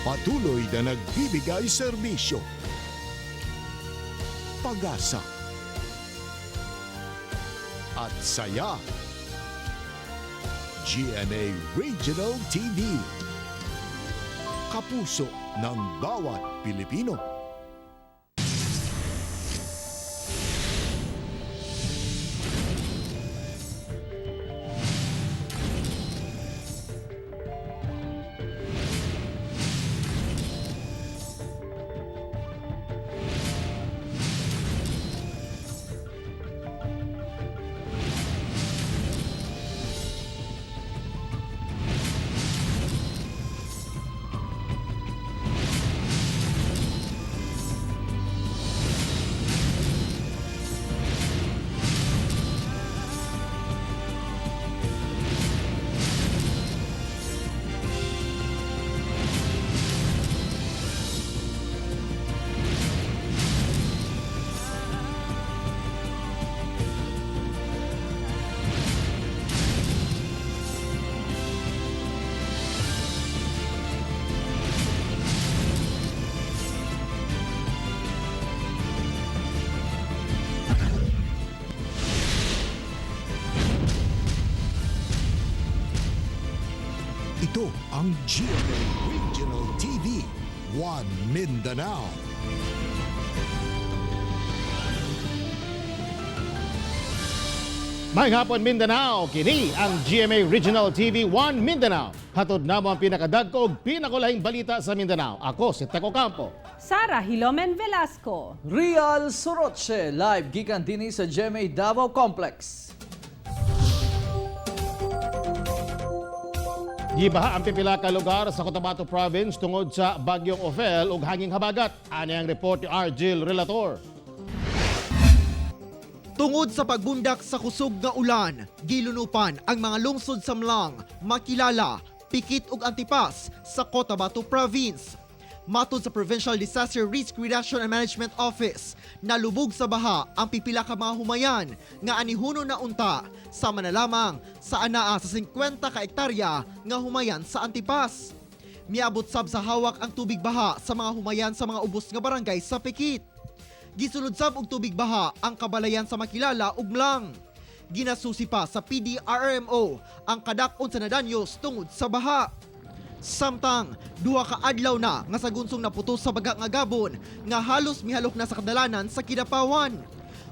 Patuloy na nagbibigay serbisyo. Pag-asa at saya. GMA Regional TV. Kapuso ng bawat Pilipino. Ito ang GMA Regional TV, One Mindanao. Maayong hapon Mindanao, kini ang GMA Regional TV 1 Mindanao. Hatod namo ang pinakadagko ug pinakulahing balita sa Mindanao. Ako si Teco Campo. Sara Hilomen Velasco. Real Soroche, live gikan dinhi sa GMA Davao Complex. Gibaha ang pipila ka lugar sa Cotabato Province tungod sa bagyong Ophel ug hanging habagat. Ani ang report ni Argel Relator. Tungod sa pagbundak sa kusog nga ulan, gilunupan ang mga lungsod sa Mlang, Makilala, Pikit ug Antipas sa Cotabato Province. Matod sa Provincial Disaster Risk Reduction and Management Office, nalubog sa baha ang pipila ka mga humayan nga anihuno na unta sama na lamang sa anaa sa 50 ka hektarya nga humayan sa Antipas. Miabot sab sa hawak ang tubig baha sa mga humayan sa mga ubos nga barangay sa Pikit. Gisulod sab og tubig baha ang kabalayan sa Makilala ug Mlang. Ginasusi pa sa PDRMO ang kadakon sa nadanyos tungod sa baha. Samtang duha ka adlaw na nga sagunsong naputos sa baga nga gabon nga halos mihalok na sa kadalanan sa Kidapawan.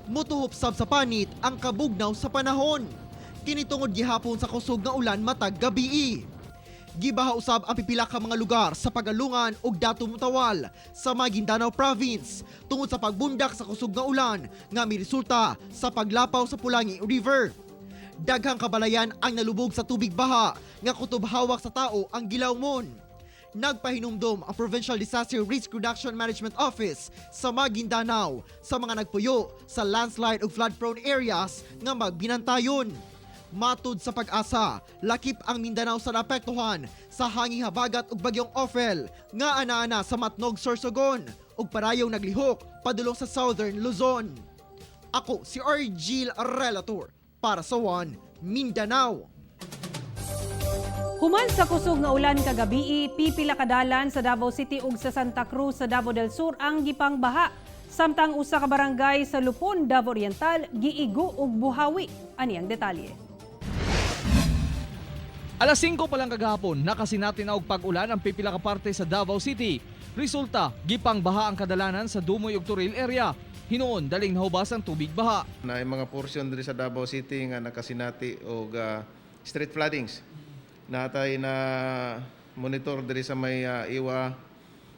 Mutuhop sab sa panit ang kabugnaw sa panahon. Kinitungod gihapon sa kusog nga ulan matag gabii. Gibaha usab ang pipila ka mga lugar sa Pagalungan ug Dato Mutawal sa Maguindanao Province tungod sa pagbundak sa kusog nga ulan nga miresulta sa paglapaw sa Pulangi River. Daghang kabalayan ang nalubog sa tubig baha nga kutob hawak sa tao ang gilawmon. Nagpahinumdom ang Provincial Disaster Risk Reduction Management Office sa Maguindanao sa mga nagpuyo sa landslide ug flood-prone areas nga magbinantayon. Matud sa Pag-asa, lakip ang Mindanao sa naapektuhan sa hanging habagat ug bagyong Ophel nga ana-ana sa Matnog, Sorsogon ug parayong naglihok padulong sa Southern Luzon. Ako si Argel Relator para sa One Mindanao. Human sa kusog nga ulan kagabi, pipila kadalan sa Davao City ug sa Santa Cruz sa Davao del Sur ang gipang baha. Samtang usa ka barangay sa Lupon, Davao Oriental, giigo ug buhawi. Ani ang detalye. Alas 5 pa lang kagahapon, nakasinati na og pag-ulan ang pipila ka parte sa Davao City. Resulta, gipang baha ang kadalanan sa Dumoy ug Turil area. Hinuon, daling nahubas ang tubig baha. Na mga portion diri sa Davao City nga nakasinati og street floodings. Natay na monitor diri sa may Iwa,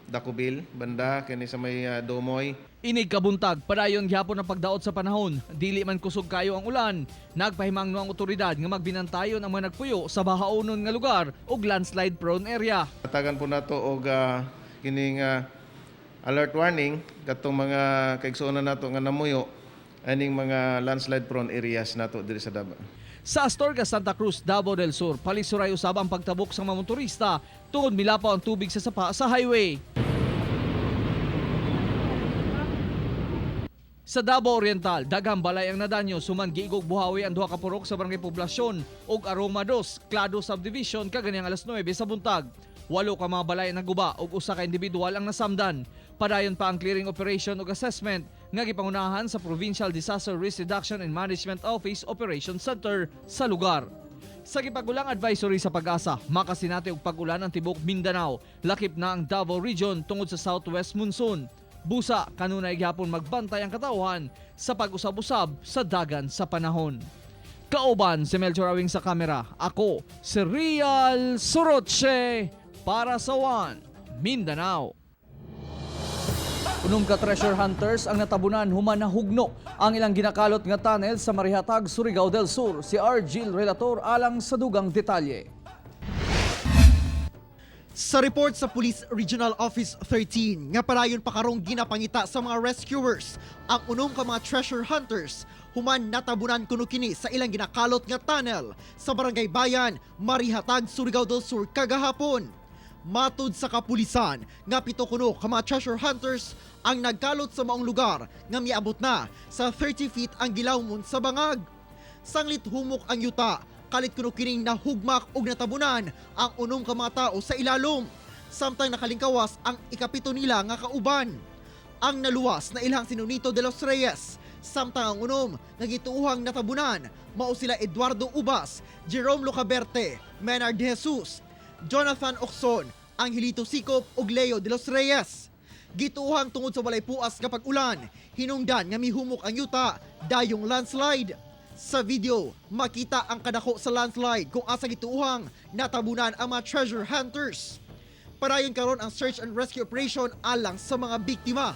Dakubil, banda kini sa may Dumoy. Inig kabuntag, padayon gihapon ang pagdaot sa panahon. Dili man kusog kayo ang ulan. Nagpahimangno ang otoridad nga magbinantayon ang mga nagpuyo sa bahaonon nga lugar ug landslide prone area. Tagan po nato og kining alert warning katong mga kaigsuonan nato nga namuyo aning mga landslide prone areas nato diri sa Davao. Sa Astorga, Santa Cruz, Davao del Sur, palisuray usab ang pagtabok sa mga motorista tungod milapaw ang tubig sa sapa sa highway. Sa Davao Oriental, daghang balay ang nadanyo suman giigog buhawi ang duha ka purok sa barangay Poblasyon ug Aroma 2, Clado Subdivision kaganyang alas 9 sa buntag. 8 ka mga balay na guba ug 1 ka individual ang nasamdan. Padayon pa ang clearing operation ug assessment nga gipangunahan sa Provincial Disaster Risk Reduction and Management Office Operation Center sa lugar. Sa gipagulang advisory sa Pag-asa, makasinati og pag-ulan ang tibok Mindanao. Lakip na ang Davao Region tungod sa southwest monsoon. Busa kanunay gihapon magbantay ang katawhan sa pag-usab-usab sa dagan sa panahon. Kauban si Melchor Awing sa kamera. Ako si Rial Soroche para sa One Mindanao. Unong ka treasure hunters ang natabunan human na hugno ang ilang ginakalot nga tunnel sa Marihatag, Surigao del Sur. Si Argil Relator alang sa dugang detalye. Sa report sa Police Regional Office 13, nga palayon pa karong ginapangita sa mga rescuers ang unom ka mga treasure hunters human natabunan kuno kini sa ilang ginakalot nga tunnel sa Barangay Bayan, Marihatag, Surigao del Sur kagahapon. Matud sa kapulisan nga 7 kuno ka mga treasure hunters ang nagkalot sa maong lugar nga miabot na sa 30 feet ang gilawmon sa bangag. Sanglit humok ang yuta, kalit kuno kining nahugmak og natabunan ang unom ka mga tao sa ilalom. Samtang nakalingkawas ang ikapito nila nga kauban. Ang naluwas na ilang si Nonito de los Reyes. Samtang ang unom nga gituuhang natabunan mao sila Eduardo Ubas, Jerome Lucaberte, Menard de Jesus, Jonathan Oxon, Angelito Sikop ug Leo de los Reyes. Gituuhang tungod sa walay puas nga pag-ulan, hinungdan nga mihumok ang yuta dayong landslide. Sa video, makita ang kadako sa landslide kung asa gituuhang natabunan ang mga treasure hunters. Parayon karon ang search and rescue operation alang sa mga biktima.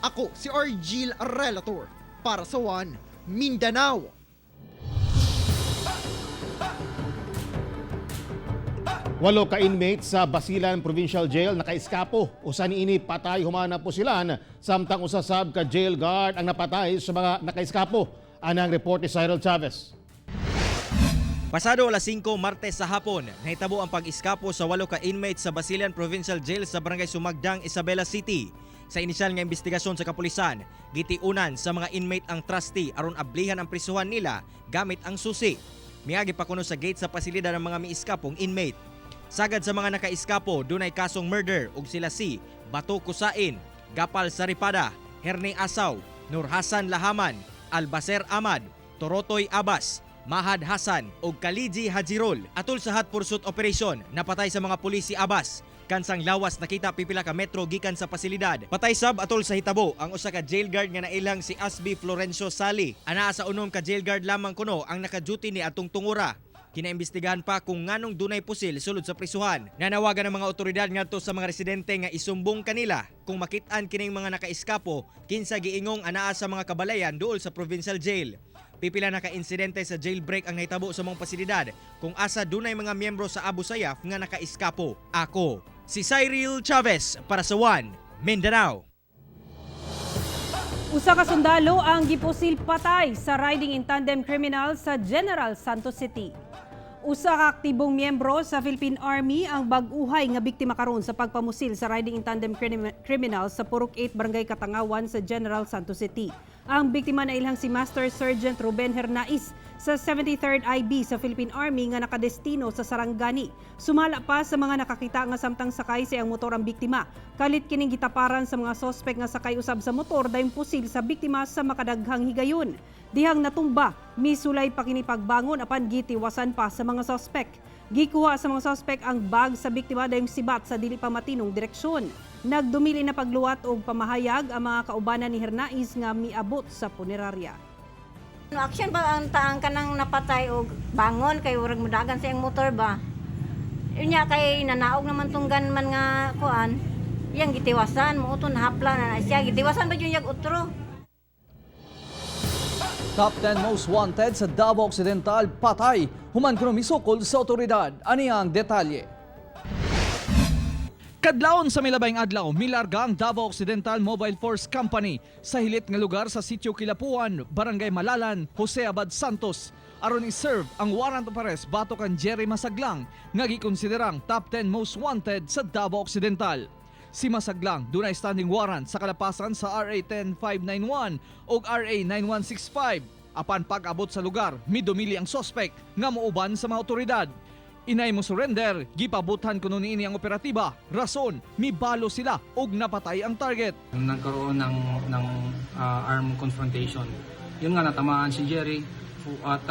Ako si Argil Relator para sa One Mindanao. Walo ka inmates sa Basilan Provincial Jail nakaiskapo. Usa niini patay humana po silan samtang usasab ka jail guard ang napatay sa mga nakaiskapo. Anang report ni Cyril Chavez. Pasado alas 5 Martes sa hapon, nahitabo ang pag-iskapo sa 8 ka inmates sa Basilan Provincial Jail sa Barangay Sumagdang, Isabela City. Sa inisyal nga investigasyon sa kapulisan, gitiunan sa mga inmate ang trustee aron ablihan ang prisuhan nila gamit ang susi. Miagi pa kuno sa gate sa pasilidad ng mga miiskapong inmate. Sagad sa mga nakaiskapo, dunay kasong murder ug sila si Bato Kusain, Gapal Saripada, Herne Asaw, Nur Hasan Lahaman, Albacer Ahmad, Torotoy Abbas, Mahad Hasan ug Kaliji Hajirol. Atol sa hot pursuit operation, napatay sa mga pulis si Abbas. Kansang lawas nakita pipila ka metro gikan sa pasilidad. Patay sab atol sa hitabo ang usa ka jail guard nga nailang si Asbi Florencio Sali. Anaa sa unom ka jail guard lamang kuno ang naka-duty ni atong tungura. Kinaimbestigahan pa kung nganong dunay pusil sulod sa prisuhan. Nanawagan ng mga otoridad ngadto sa mga residente nga isumbong kanila kung makit-an kining mga nakaiskapo kinsa giingong anaa sa mga kabalayan duol sa provincial jail. Pipila na ka-insidente sa jailbreak ang nahitabo sa mga pasilidad kung asa dunay mga miyembro sa Abu Sayyaf nga nakaiskapo. Ako si Cyril Chavez para sa One Mindanao. Usa ka sundalo ang gipusil patay sa riding in tandem criminal sa General Santos City. Usa ka aktibong miyembro sa Philippine Army ang bag-uhay nga biktima karon sa pagpamusil sa riding in tandem criminal sa Purok 8 Barangay Katangawan sa General Santos City. Ang biktima na ilang si Master Sergeant Ruben Hernais sa 73rd IB sa Philippine Army nga nakadestino sa Sarangani. Sumala pa sa mga nakakita nga samtang sakay sa ang motor ang biktima. Kalit kining gitaparan sa mga sospek nga sakay usab sa motor dayong pusil sa biktima sa makadaghang higayon. Dihang natumba, misulay pa kini pagbangon apan gitiwasan pa sa mga sospek. Gikuha sa mga sospek ang bag sa biktima dayong sibat sa dili pa matinong direksyon. Nagdumili na pagluwat og pamahayag ang mga kaubanan ni Hernais nga miabot sa punerarya. No action ba ang taang kanang napatay og bangon kay urag mudagan sa iyang motor ba. Unya kay nanaog naman tong gunman nga kuan. Iyang gitiwasan mo uton hapla na siya gitiwasan ba yung yag utro. Top 10 most wanted sa Davao Occidental patay human kuno misukol sa otoridad. Ani ang detalye. Kadlawon sa milabayng adlaw, milarga ang Davao Occidental Mobile Force Company sa hilit nga lugar sa Sitio Kilapuan, Barangay Malalan, Jose Abad Santos aron i-serve ang warrant of arrest batok kan Jerry Masaglang nga gikonsiderang top 10 most wanted sa Davao Occidental. Si Masaglang dunay standing warrant sa kalapasan sa RA 10591 ug RA 9165. Apan pag-abot sa lugar, midumili ang sospek nga muuban sa mga otoridad. Inay mo surrender, gipabutan kuno niini ang operatiba. Rason, mibalo sila ug napatay ang target. Nagkaroon ng armed confrontation. Yun nga, natamaan si Jerry at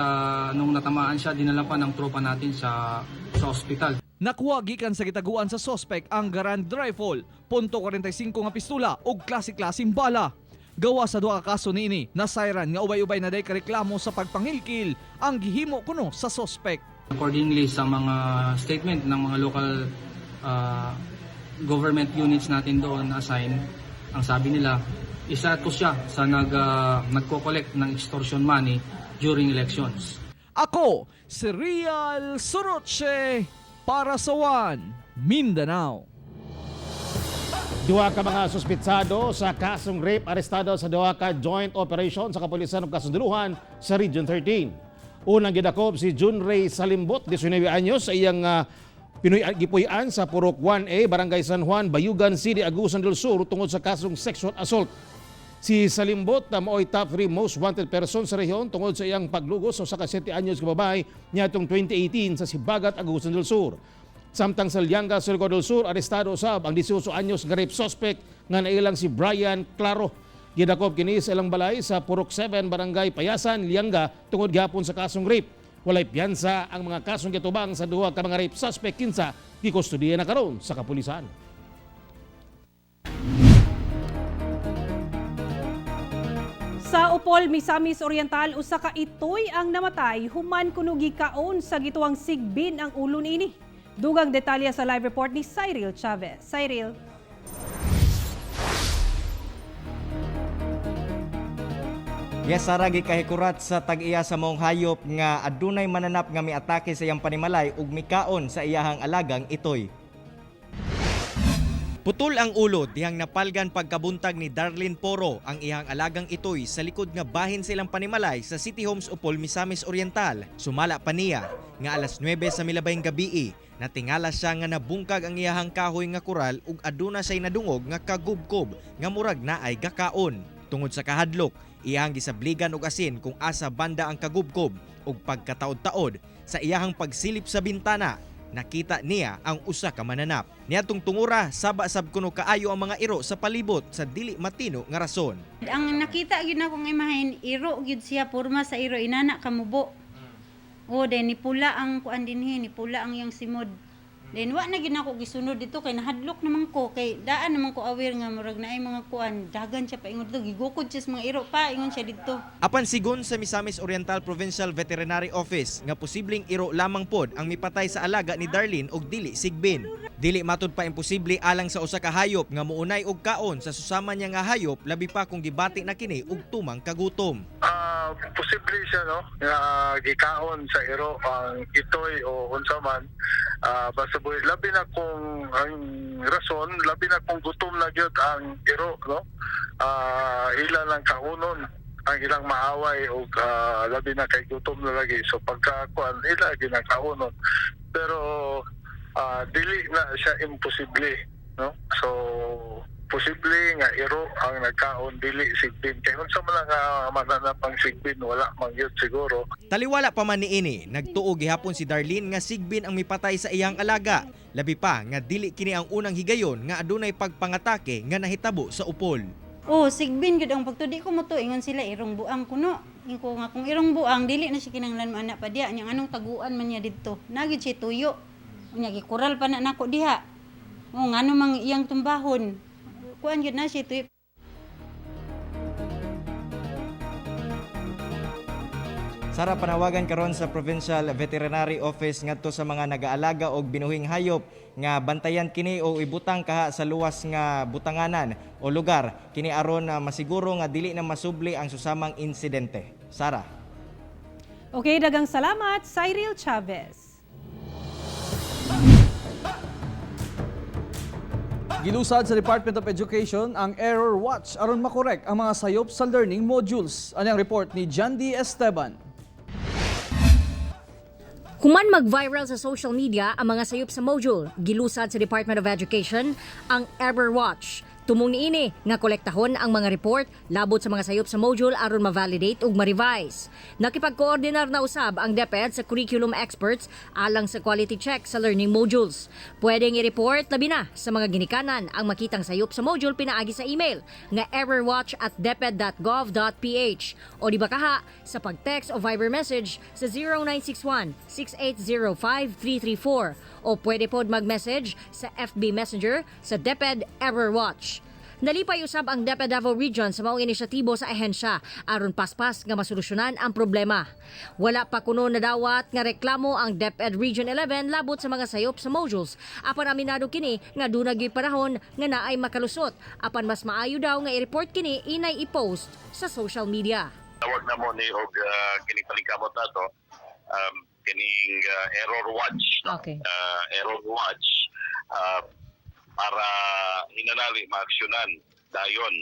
nung natamaan siya, dinala pa ng tropa natin sa ospital. Nakuha gikan sa gitaguan sa suspect ang Garand rifle, .45 nga pistola ug klase-klaseng bala. Gawa sa duha ka kaso niini, nasayran nga ubay-ubay na day kareklamo sa pagpangilkil ang gihimo kuno sa suspect. Accordingly sa mga statement ng mga local government units natin doon assign, ang sabi nila, isa to siya sa nagko-collect ng extortion money during elections. Ako, si Real Soroche para sa One Mindanao. Duha ka mga suspitsado sa kasong rape arestado sa duha ka joint operation sa Kapulisan ng Kasunduluhan sa Region 13. Unang gidakop si Junray Salimbot, 19 anyos, sa iyang gipuy-an sa Purok 1A, Barangay San Juan, Bayugan City, Agusan del Sur tungod sa kasong sexual assault. Si Salimbot mao'y top 3 most wanted person sa rehiyon tungod sa iyang paglugos sa 7 anyos ka babae niadtong 2018 sa Sibagat, Agusan del Sur. Samtang sa Lianga, Surigao del Sur, arestado usab ang 18 anyos nga rape suspect nga nailang si Brian Claro. Gidakop kini sa ilang balay sa Purok 7, Barangay Payasan, Lianga tungod gihapon sa kasong rape. Walay piyansa ang mga kasong gitubang sa duha ka mga rape suspect kinsa gikustudiya na karon sa kapulisan. Sa Upol, Misamis Oriental, usa ka itoy ang namatay human kuno gikaon sa gituwang sigbin ang ulo niini. Dugang detalye sa live report ni Cyril Chavez. Cyril. Yasaragi kahikurat sa tag-iya sa mong hayop nga adunay mananap nga miatake sa iyang panimalay ug mikaon sa iyahang alagang itoy. Putol ang ulo dihang napalgan pagkabuntag ni Darlene Poro ang iyang alagang itoy sa likod nga bahin sa ilang panimalay sa City Homes Upol, Misamis Oriental. Sumala pa niya nga alas 9 sa milabayng gabii natingala siya nga nabungkag ang iyahang kahoy nga kural ug aduna siya'y nadungog nga kagubkob nga murag naay gakaon. Tungod sa kahadlok, iyahang gisabligan og asin kung asa banda ang kagubkob ug pagkataod-taod sa iyahang pagsilip sa bintana, nakita niya ang usa ka mananap. Niadtong tungura, saba-sab kuno kaayo ang mga iro sa palibot sa dili matino nga rason. Ang nakita gyud akong imahen, iro gyud siya, porma sa iro, inana kamubo. O then ni pula ang kuan dinhi, ni pula ang iyang simod. Then wa na gyud ako gisunod dito kay nahadlok naman ko, kay daan naman ko aware nga murag naay mga kuan, dagan siya pa ingon dito, gigukod siya sa mga iro pa ingon siya dito. Apan sigon sa Misamis Oriental Provincial Veterinary Office nga posibleng iro lamang pod ang mipatay sa alaga ni Darlene og dili sigbin. Dili matud pa imposible alang sa usa ka hayop nga muunay og kaon sa susama niya nga hayop, labi pa kung gibati na kini og tumang kagutom. Posible siya no nga gikaon sa iro ang itoy o unsa man, basta boy labi na kung ang rason, labi na kung gutom na gyud ang iro no, ila lang kaunon ang ilang maaway o labi na kay gutom na lagi, so pagkakuan ila ginakaunon, pero dili na siya imposible no, so posible nga iro ang nagkaon dili sigbin, kay unsa man nga mananap ang sigbin wala man gyud siguro. Taliwala pa man niini, nagtuo gihapon si Darlene nga sigbin ang mipatay sa iyang alaga, labi pa nga dili kini ang unang higayon nga adunay pagpangatake nga nahitabo sa Upol. Oh, sigbin gyud ang pagtudi ko mo to, ingon sila irong buang kuno. Inko nga kung irong buang dili na siya kinahanglan mo anak pa diha, nya anong taguan man niya didto. Nagid siya tuyo. Unya gikural pa na nako diha. Oh, ngano mang iyang tumbahon. Kuan gyud na siya tuyo. Sara, panawagan karon sa Provincial Veterinary Office ngadto sa mga nagaalaga og binuhing hayop nga bantayan kini o ibutang kaha sa luwas nga butanganan o lugar kini aron na masiguro nga dili na masubli ang susamang insidente. Sara. Okay, dagang salamat, Cyril Chavez. Gilusad sa Department of Education ang Error Watch aron makorek ang mga sayop sa learning modules. Ano ang report ni Jandy Esteban? Human mag-viral sa social media ang mga sayop sa module, gilusad sa Department of Education ang Error Watch. Tumong niini nga kolektahon ang mga report labot sa mga sayop sa module aron ma-validate ug ma-revise. Nakipag-koordinar na usab ang DepEd sa curriculum experts alang sa quality check sa learning modules. Pwedeng i-report labi na sa mga ginikanan ang makitang sayop sa module pinaagi sa email nga errorwatch@deped.gov.ph o di ba kaha sa pag-text o Viber message sa 0961-6805-334 o pwede pod mag-message sa FB Messenger sa DepEd Error Watch. Nalipay usab ang DepEd Davao Region sa maong inisyatibo sa ahensya aron paspas nga masolusyonan ang problema. Wala pa kuno nadawat nga reklamo ang DepEd Region 11 labot sa mga sayop sa modules. Apan aminado kini nga dunay gyud panahon nga naay makalusot. Apan mas maayo daw nga i-report kini inay i-post sa social media. Tawag na mo ni og kining palingkamot nato kining error watch, no? Okay. Error watch para hinanali maaksyonan dayon.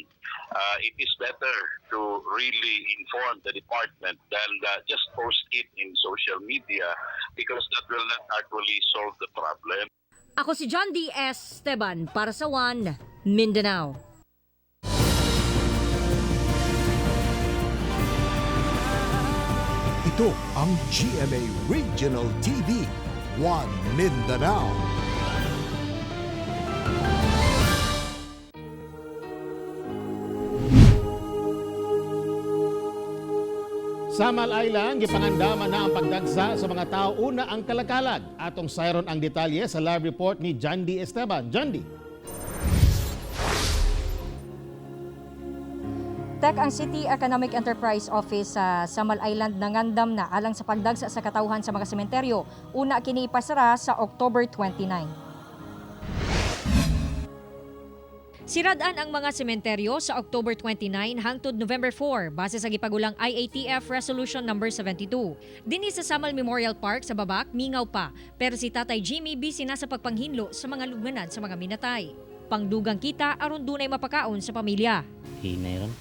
It is better to really inform the department than just post it in social media because that will not actually solve the problem. Ako si John D. S. Esteban para sa One Mindanao. Ito ang GMA Regional TV, One Mindanao. Samal Island, gipangandaman na ang pagdagsa sa mga tao una ang kalakalag. Atong sayron ang detalye sa live report ni John D. Esteban. John D. Tech ang City Economic Enterprise Office sa Samal Island nangandam na alang sa pagdagsa sa katawhan sa mga sementeryo. Una kini ipasara sa October 29. Siradaan ang mga sementeryo sa October 29 hangtod November 4 base sa gipagulang IATF Resolution No. 72. Dinhi sa Samal Memorial Park sa Babak, mingaw pa, pero si Tatay Jimmy busy na sa pagpanghinlo sa mga lugnanan sa mga minatay. Pangdugang kita aron dunay mapakaon sa pamilya. Hinay ron.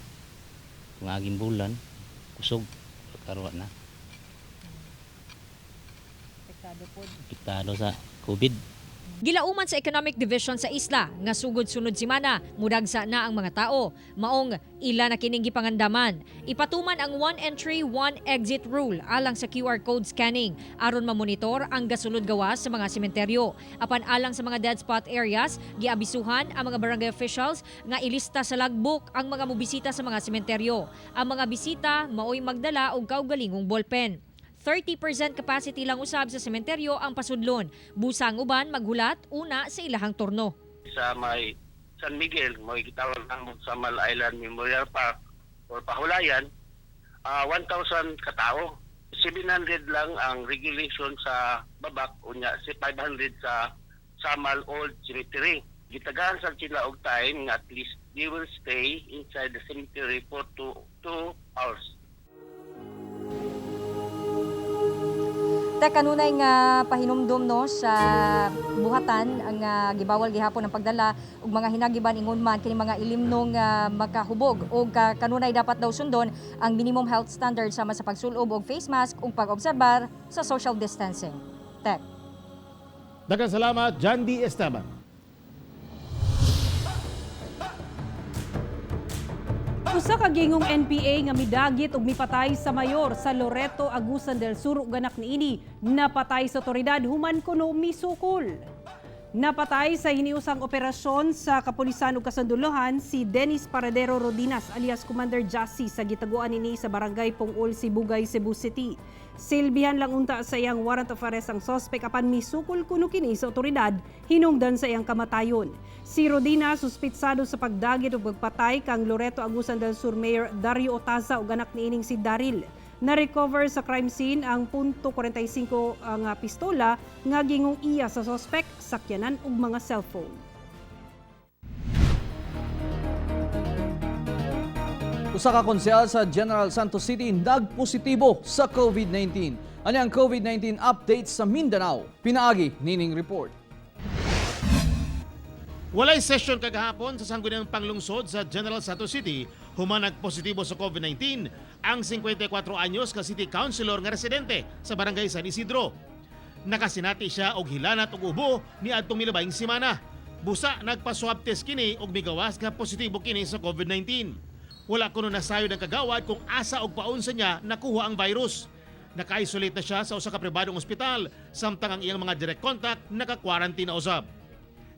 Kung aging bulan, kusog, karuan na. Apektado sa COVID. Gilauman sa Economic Division sa isla nga sugod sunod semana mudagsa na ang mga tao. Maong ila na kining gipangandaman. Ipatuman ang one entry, one exit rule alang sa QR code scanning aron mamonitor ang gasulod gawas sa mga sementeryo. Apan alang sa mga dead spot areas, giabisuhan ang mga barangay officials nga ilista sa logbook ang mga mobisita sa mga sementeryo. Ang mga bisita maoy magdala og kaugalingong ballpen. 30% capacity lang usab sa sementeryo ang pasudlon. Busang uban maghulat una sa ilahang turno. Sa may San Miguel, may gitawag ng Samal Island Memorial Park or Pahulayan, 1,000 katao. 700 lang ang regulation sa Babak, unya si 500 sa Samal Old Cemetery. Gitagaan sa sila og time nga at least they will stay inside the cemetery for 2 hours. Kanunay nga pahinumdum no sa buhatan ang gibawal gihapon ang pagdala og mga hinagiban ingon man kini mga ilimnong makahubog og kanunay dapat daw sundon ang minimum health standards sama sa pagsulob og face mask ug pag-obserbar sa social distancing. Tek. Daghang salamat, John D. Esteban. Usa ka gingong NPA nga midagit ug mipatay sa mayor sa Loreto, Agusan del Sur ug anak niini napatay sa otoridad human kuno misukol. Napatay sa hiniusang operasyon sa kapulisan ug kasundolohan si Dennis Paradero Rodinas alias Commander Jassy sa gitaguan nini sa barangay Pungol, Sibugay, Cebu City. Silbihan lang unta sa iyang warrant of arrest ang sospek apan misukol kuno kini sa otoridad hinungdan sa iyang kamatayon. Si Rodina suspitsado sa pagdagit ug pagpatay kang Loreto, Agusan del Sur Mayor Dario Otaza ug anak niining si Daril. Na-recover sa crime scene ang .45 ang pistola nga gingong iya sa sospek, sakyanan ug mga cellphone. Usa ka konsyal sa General Santos City nagpositibo sa COVID-19. Ano ang COVID-19 update sa Mindanao? Pinaagi nining report. Walay session kagahapon sa sangguniang panglungsod sa General Santos City human nagpositibo sa COVID-19 ang 54 anyos ka City Councilor nga residente sa Barangay San Isidro. Nakasinati siya og hilanat ug ubo ni adtong milabayng semana. Busa nagpa-swab test kini og migawas nga positibo kini sa COVID-19. Wala kuno nasayo ng kagawad kung asa og paunsa niya nakuha ang virus. Naka-isolate na siya sa usa ka pribadong ospital samtang ang iyang mga direct contact naka-quarantine na usab.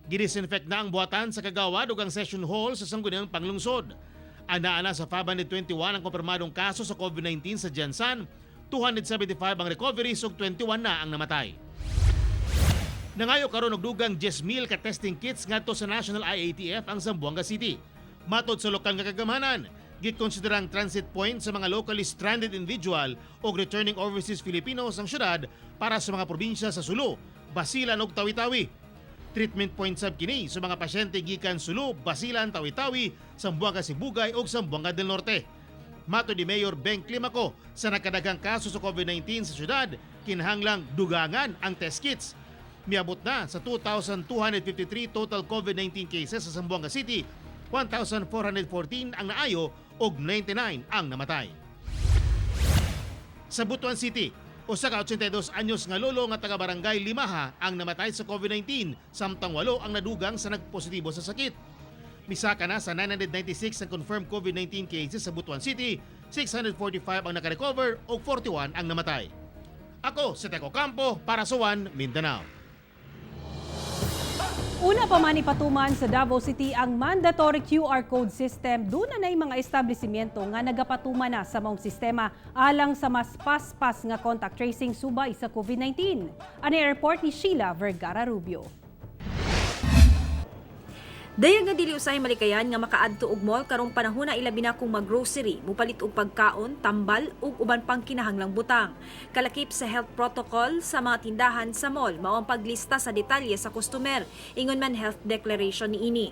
Gidisinfect na ang buhatan sa kagawad ug ang session hall sa sangguniang panglungsod. Ana sa 521 ang kumpirmadong kaso sa COVID-19 sa Jensan, 275 ang recoveries ug 21 na ang namatay. Nangayo karon og dugang 10,000 ka testing kits ngadto sa National IATF ang Zamboanga City. Matod sa lokal nga kagamanan, gikonsiderang transit point sa mga locally stranded individual o returning overseas Filipinos ang syudad para sa mga probinsya sa Sulu, Basilan ug Tawi-Tawi. Treatment point sab kini sa mga pasyente gikan Sulu, Basilan, Tawi-Tawi, Zamboanga Sibugay ug Zamboanga del Norte. Matod ni Mayor Beng Climaco, sa nakadaghang kaso sa COVID-19 sa syudad, kinahanglang dugangan ang test kits. Miabot na sa 2,253 total COVID-19 cases sa Zamboanga City, 1,414 ang naayo ug 99 ang namatay. Sa Butuan City, usa ka 82 anyos nga lolo nga taga Barangay Limaha ang namatay sa COVID-19 samtang 8 ang nadugang sa nagpositibo sa sakit. Misaka na sa 996 ang confirmed COVID-19 cases sa Butuan City, 645 ang nakarecover ug 41 ang namatay. Ako si Teco Campo para sa One Mindanao. Una pa man ipatuman sa Davao City ang mandatory QR code system, doon na mga establishmento nga nagapatuman na sa maong sistema alang sa mas paspas nga contact tracing subay sa COVID-19. Ani report ni Sheila Vergara Rubio. Dayag nga dili usahay malikayan nga makaadto og mall karong panahon na ilabi na kung mag-grocery, mupalit og pagkaon, tambal ug uban pang kinahanglang butang. Kalakip sa health protocol sa mga tindahan sa mall mao ang paglista sa detalye sa customer, ingon man health declaration niini.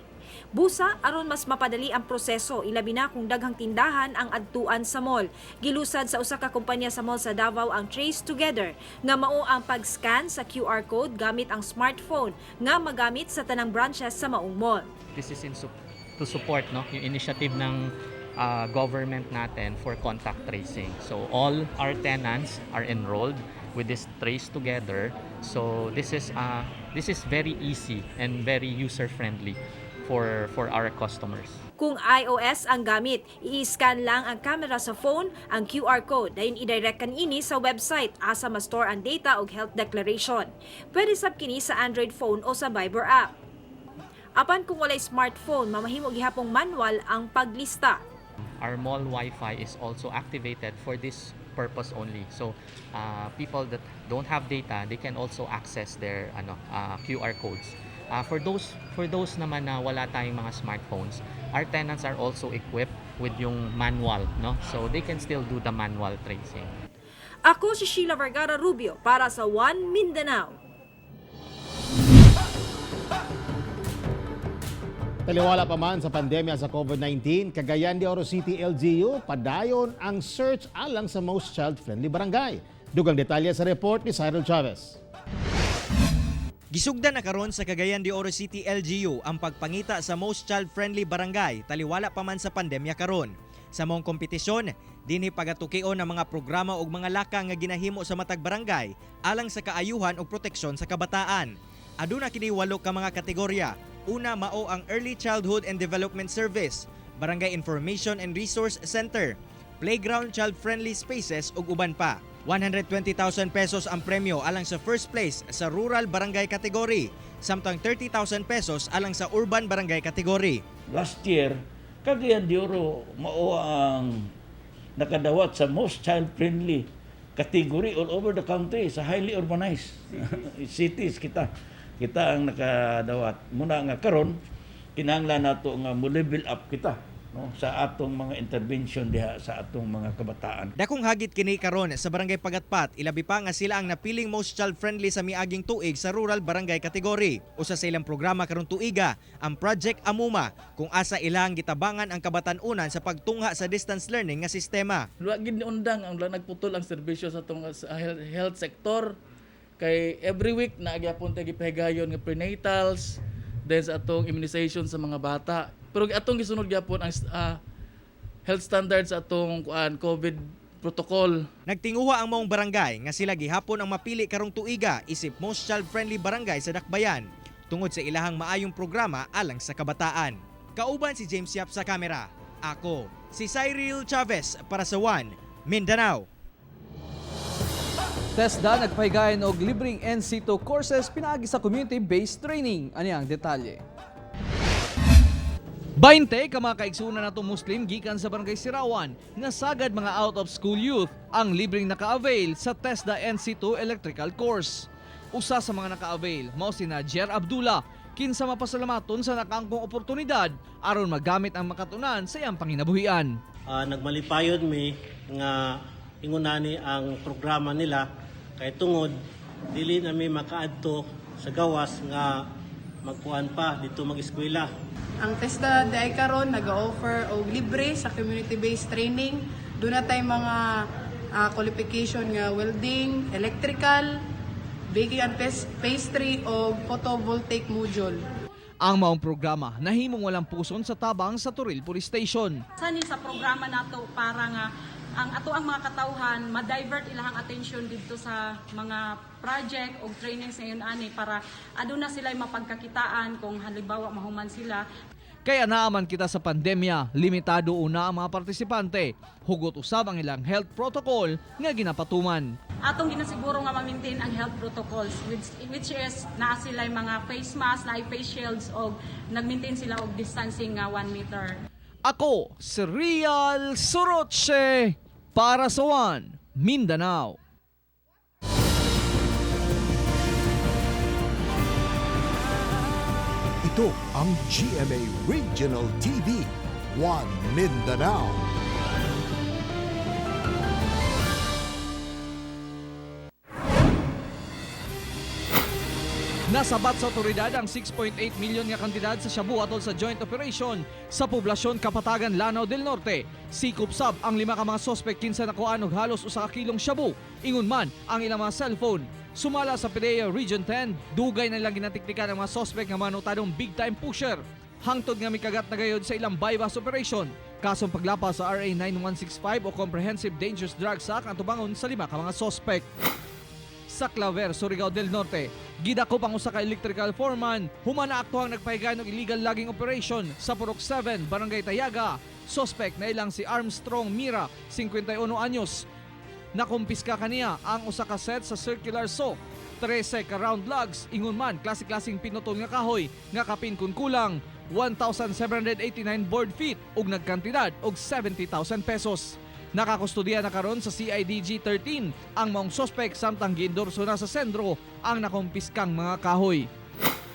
Busa aron mas mapadali ang proseso, ilabi na kung daghang tindahan ang adtuan sa mall. Gilusad sa usa ka kompanya sa mall sa Davao ang Trace Together nga mao ang pag-scan sa QR code gamit ang smartphone nga magamit sa tanang branches sa maong mall. This is to support yung initiative ng government natin for contact tracing. So all our tenants are enrolled with this Trace Together. So this is very easy and very user friendly for our customers. Kung iOS ang gamit, i-scan lang ang camera sa phone, ang QR code, dayon i-direct kanini sa website asa ma-store ang data og health declaration. Pwede sab kini sa Android phone o sa Viber app. Apan kung walay smartphone, mamahimo gihapong manual ang paglista. Our mall Wi-Fi is also activated for this purpose only. So people that don't have data, they can also access their QR codes. For those naman na wala tayong mga smartphones, our tenants are also equipped with yung manual, no? So they can still do the manual tracing. Ako si Sheila Vergara Rubio para sa One Mindanao. Taliwala pa man sa pandemya sa COVID-19, Cagayan de Oro City LGU padayon ang search alang sa most child-friendly barangay. Dugang detalye sa report ni Cyril Chavez. Gisugdan na karon sa Cagayan de Oro City LGU ang pagpangita sa most child-friendly barangay taliwala pa man sa pandemya karon. Sa mong kompetisyon, dinhi pagatukion ang mga programa ug mga laka nga ginahimo sa matag barangay alang sa kaayuhan ug proteksyon sa kabataan. Aduna kini 8 ka mga kategorya. Una mao ang Early Childhood and Development Service, Barangay Information and Resource Center, Playground Child-Friendly Spaces ug uban pa. 120,000 pesos ang premyo alang sa first place sa Rural Barangay Category, samtang 30,000 pesos alang sa Urban Barangay Category. Last year, Cagayan de Oro mao ang nakadawat sa most child-friendly category all over the country sa highly urbanized cities kita ang nakadawat. Muna nga karon kinahanglan nato nga mo level up kita, no, sa atong mga intervention diha sa atong mga kabataan. Dakong hagit kini karon sa Barangay Pagatpat, ilabi pa nga sila ang napiling most child-friendly sa miaging tuig sa Rural Barangay Category. Usa sa ilang programa karong tuiga, ang Project Amuma, kung asa ilang gitabangan ang kabatan-unan sa pagtungha sa distance learning nga sistema. Wa gid ni undang ang nagputol ang serbisyo sa atong health sector. Kay every week na gyapon tay gipahigayon nga prenatals, then sa atong immunization sa mga bata. Pero atong gisunod gyapon ang health standards sa atong COVID protocol. Nagtinguha ang maong barangay nga sila gihapon ang mapili karong tuiga isip most child-friendly barangay sa Dakbayan. tungod sa ilahang maayong programa alang sa kabataan. Kauban si James Yap sa kamera. Ako, si Cyril Chavez para sa One Mindanao. TESDA nagpahigayon og libreng NC2 courses pinaagi sa community-based training. Ani ang detalye? 20 ka mga kaigsunan natong Muslim gikan sa Barangay Sirawan nga sagad mga out-of-school youth ang libreng naka-avail sa TESDA NC2 electrical course. Usa sa mga naka-avail mao si Jer Abdullah, kinsa mapasalamaton sa nakaangkong oportunidad aron magamit ang makatunan sa iyang panginabuhian. Nagmalipayod mi nga ingunani ang programa nila kay tungod dili na mi makaadto sa gawas nga magkuan pa dito mag-eskwela. Ang TESDA day karon nag-offer og libre sa community-based training. Doon na tayo mga qualification nga welding, electrical, baking and pastry o photovoltaic module. Ang maong programa nahimong walang puson sa tabang sa Turil Police Station. Sani sa programa nato para nga ang ato ang mga katawhan ma-divert ilahang attention dito sa mga project o trainings ngayon ani para aduna sila mapagkakitaan kung halimbawa mahuman sila. Kaya naaman kita sa pandemya, limitado una ang mga partisipante. Hugot usab ang ilang health protocol nga ginapatuman. Atong ginasiguro nga ma-maintain ang health protocols which is naa sila mga face mask, na face shields o nag-maintain sila og distancing nga 1 meter. Ako, si Rial Soroche para sa One Mindanao. Ito ang GMA Regional TV, One Mindanao. Nasabat sa otoridad ang 6.8 milyon nga kandidat sa Shabu atol sa joint operation sa poblasyon Kapatagan, Lanao del Norte. Sikop sab ang 5 ka mga sospek kinsa nakuan og halos 1 kilong shabu. Ingon man ang ilang mga cellphone. Sumala sa PDEA Region 10, dugay na ilang ginatiktikan ang mga sospek nga manutadong big time pusher. Hangtod nga mikagat na gayod sa ilang bypass operation. Kasong paglapas sa RA 9165 o Comprehensive Dangerous Drugs Act ang tubangon sa 5 ka mga sospek. Sa Claver, Surigao del Norte, gidakop ang usa ka electrical foreman, humana aktuhang nagpahigayon og illegal logging operation sa Purok 7, Barangay Tayaga. Suspect na ilang si Armstrong Mira, 51 anyos. Nakumpiska kaniya ang usa ka set sa circular saw, 13 ka round lugs, ingon man klase-klaseng pinutol nga kahoy nga kapin kun kulang 1,789 board feet ug nagkantidad og 70,000 pesos. Nakakustodiya na karon sa CIDG 13 ang maong sospek samtang giendorso na sa sentro ang nakumpiskang mga kahoy.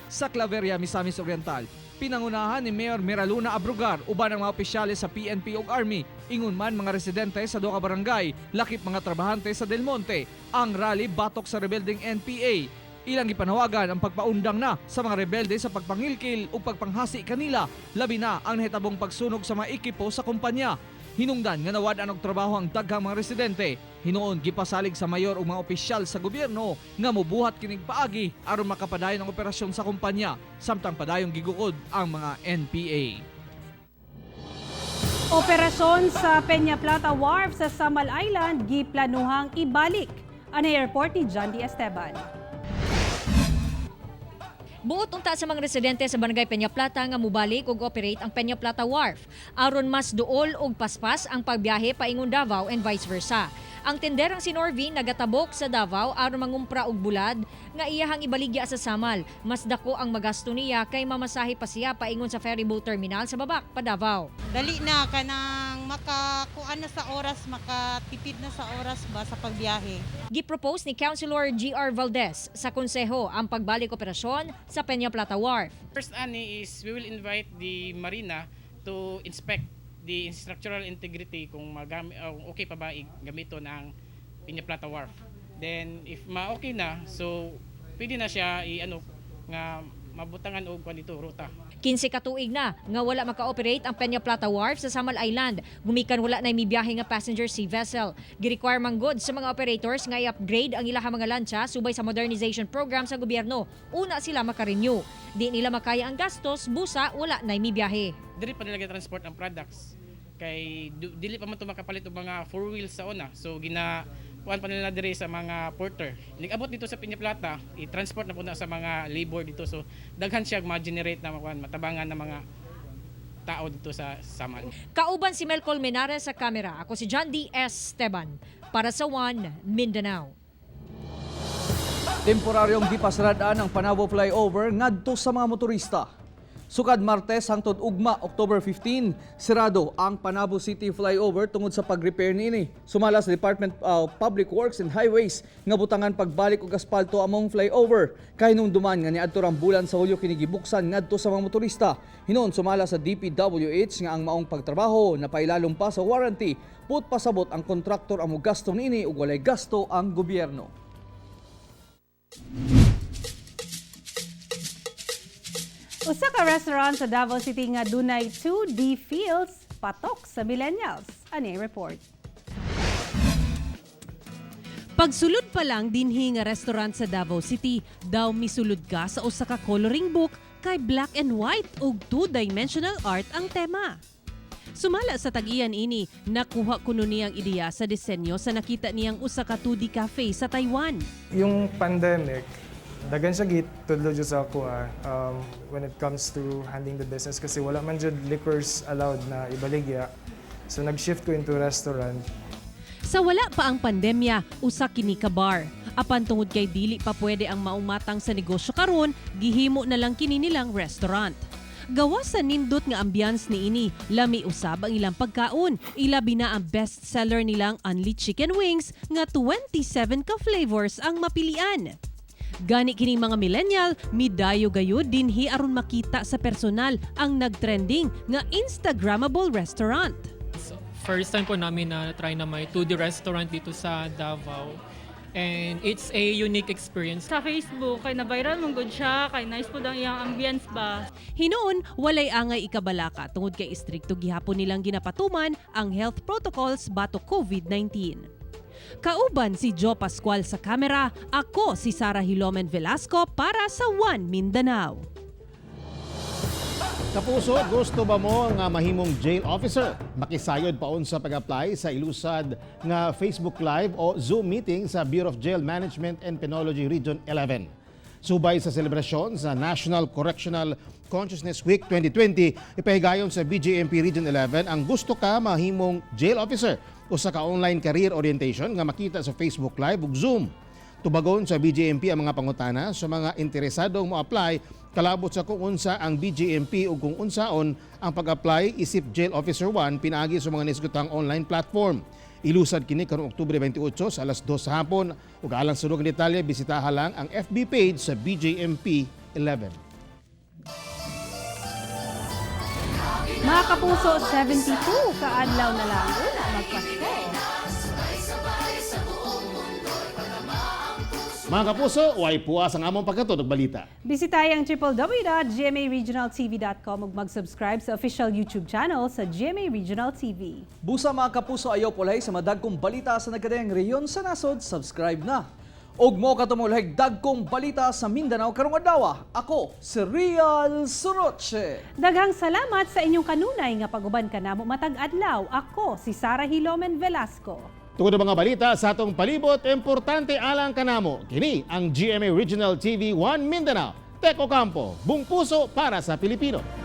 Sa Claveria, Misamis Oriental, pinangunahan ni Mayor Miraluna Abrugar uban ang mga opisyales sa PNP ug Army. Ingon man mga residente sa duha ka barangay, lakip mga trabahante sa Del Monte, ang rally batok sa rebelding NPA. Ilang gipanawagan ang pagpaundang na sa mga rebelde sa pagpangilkil ug pagpanghasi kanila, labi na ang nahitabong pagsunog sa mga ekipo sa kumpanya. Hinungdan nga nawad-an og trabaho ang daghang mga residente. Hinuon gipasalig sa mayor ug mga opisyal sa gobyerno nga mobuhat kining paagi aron makapadayon ang operasyon sa kumpanya samtang padayong gigukod ang mga NPA. Operasyon sa Peña Plata Wharf sa Samal Island giplanuhang ibalik. Anay report ni John D. Esteban. Buot unta sa mga residente sa Barangay Peña Plata nga mubalik ug operate ang Peña Plata Wharf aron mas duol ug paspas ang pagbiyahe paingon Davao and vice versa. Ang tenderang si Norvin nagatabok sa Davao aron mangumpra og bulad nga iyahang ibaligya sa Samal. Mas dako ang magasto niya kay mamasahe pa siya paingon sa ferryboat terminal sa Babak pa Davao. Dali na kanang makakuan na sa oras, makatipid na sa oras ba sa pagbiyahe. Gipropose ni Councilor GR Valdez sa konseho ang pagbalik operasyon sa Peña Plata Wharf. First ani is we will invite the marina to inspect the structural integrity kung okay pa ba gamiton ang Peña Plata Wharf. Then if okay na, so pwede na siya nga mabutangan og kanito ruta. 15 ka tuig na nga wala maka-operate ang Peña Plata Wharf sa Samal Island. Gumikan wala na mibiyahe nga passenger sea vessel. Gi-require man gud sa mga operators nga i-upgrade ang ilang mga lancha subay sa modernization program sa gobyerno. Una sila maka-renew. Di nila makaya ang gastos, busa wala na mibiyahe. Dili pa nila transport ang products. Kay dili pa man to makapalit og mga 4 wheels sa una. So kuan pa nila diri sa mga porter. Nag-abot dito sa Piña Plata, i-transport na po na sa mga labor dito. So daghan siya ma-generate na matabangan ng mga tao dito sa Samal. Kauban si Mel Colmenares sa kamera. Ako si John D. Esteban para sa One Mindanao. Temporaryong gipasradaan ang Panabo Flyover ngadto sa mga motorista. Sukad Martes hangtod ugma October 15, sirado ang Panabo City Flyover tungod sa pag-repair niini. Sumala sa Department of Public Works and Highways nga butangan pagbalik og asfalto among flyover. Kay nung duman nga niadto bulan sa Hulyo kini gibuksan ngadto sa mga motorista. Hinon sumala sa DPWH nga ang maong pagtrabaho napailalom pa sa warranty. Put pasabot ang kontraktor ang gasto niini ug walay gasto ang gobyerno. Usa ka restaurant sa Davao City nga dunay 2D feels patok sa millennials. Ani report. Pagsulod pa lang dinhi nga restaurant sa Davao City, daw misulod ka sa usa ka coloring book kay black and white ug two-dimensional art ang tema. Sumala sa tag-iyan ini, nakuha kuno niyang ideya sa disenyo sa nakita niyang usa ka 2D cafe sa Taiwan. Yung pandemic, dagan siya gitudlo jud sa ako when it comes to handling the business kasi wala man jud liquors allowed na ibaligya. So nag-shift ko into restaurant. Sa wala pa ang pandemya, usa kini ka bar. Apan tungod kay dili pa pwede ang maong matang sa negosyo karon, gihimo na lang kini nilang restaurant. Gawas sa nindot nga ambiance ni ini, lami usab ang ilang pagkaon. Ilabi na ang best seller nilang Unli Chicken Wings nga 27 ka flavors ang mapilian. Gani kining mga millennial, midayo gayud dinhi aron makita sa personal ang nagtrending nga Instagrammable restaurant. First time po namin na try na may 2D restaurant dito sa Davao. And it's a unique experience. Sa Facebook, kay na-viral mong good siya, kay nice po ang iyang ambience ba. Hinoon, walay angay ikabalaka tungod kay istrikto gihapon nilang ginapatuman ang health protocols batok COVID-19. Kauban si Joe Pascual sa kamera, ako si Sarah Hilomen Velasco para sa One Mindanao. Kapuso, gusto ba mo nga mahimong jail officer? Makisayod paon sa pag-apply sa ilusad nga Facebook Live o Zoom meeting sa Bureau of Jail Management and Penology Region 11. Subay sa selebrasyon sa National Correctional Consciousness Week 2020, ipahigayon sa BJMP Region 11 ang gusto ka mahimong jail officer o sa ka-online career orientation nga makita sa Facebook Live ug Zoom. Tubagon sa BJMP ang mga pangutana sa mga interesadong mo-apply kalabot sa kung unsa ang BJMP ug kung unsaon ang pag-apply isip Jail Officer 1 pinaagi sa mga nisgutang online platform. Ilusad kini karong Oktubre 28 sa alas 2 sa hapon ug alang sa nga detalye bisitaha lang ang FB page sa BJMP 11. Mga kapuso, 72 kaadlaw na lang magpasko. Mga kapuso, way puwas ang among pagkatod og balita. Bisitay ang www.gmaregionaltv.com ug mag-subscribe sa official YouTube channel sa GMA Regional TV. Busa mga kapuso ayaw pulay sa madagkong balita sa nagkadayang rehiyon sa nasod, subscribe na. Og mo katumulay dagkong balita sa Mindanao karong adlaw. Ako si Real Soroche. Daghang salamat sa inyong kanunay nga paguban kanamo matag adlaw. Ako si Sarah Hilomen Velasco. Tungod ang mga balita sa atong palibot, importante alang kanamo. Kini ang GMA Regional TV 1 Mindanao. Teko Campo, buong puso para sa Pilipino.